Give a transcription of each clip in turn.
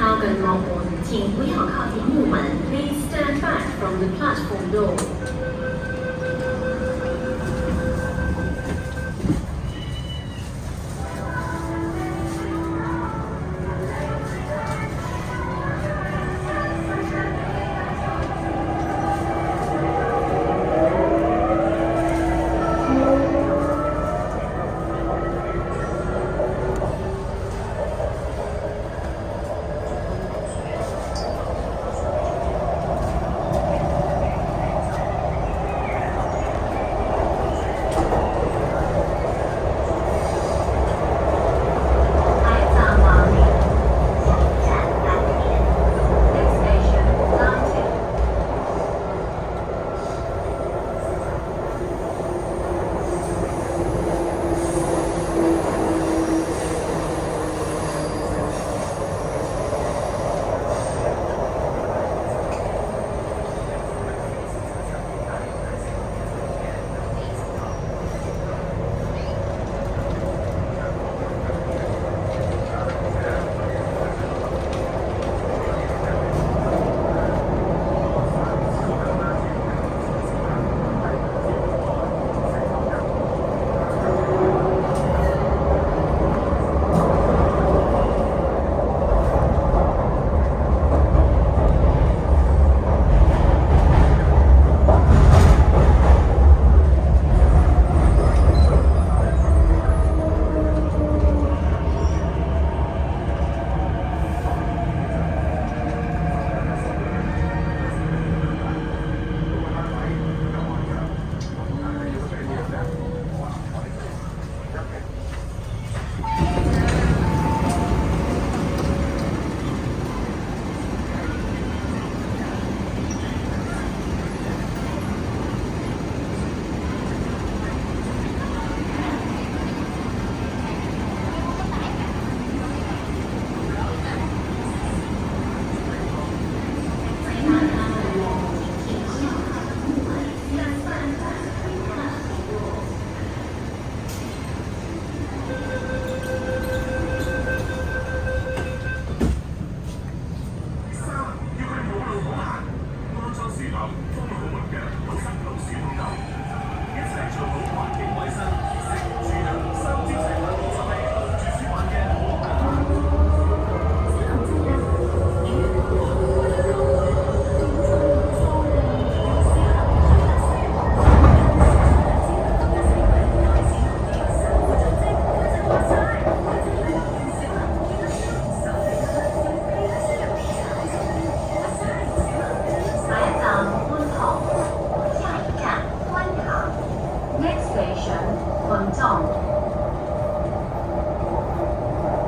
要更多活，请不要靠近木门。Please stand back from the platform door.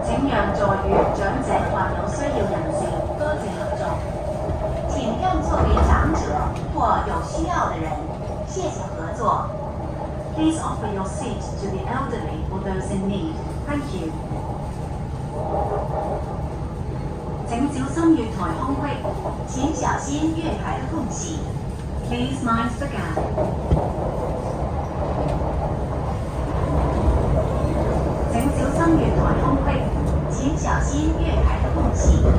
请让座与长者或有需要人士多谢合作，请让座给长者或有需要的人，谢谢合作。Please offer your seat to the elderly or those in need. Thank you. 请小心月台空隙，请小心月台的空隙。Please mind the gap. 请小心月台空隙，请小心月台的空隙。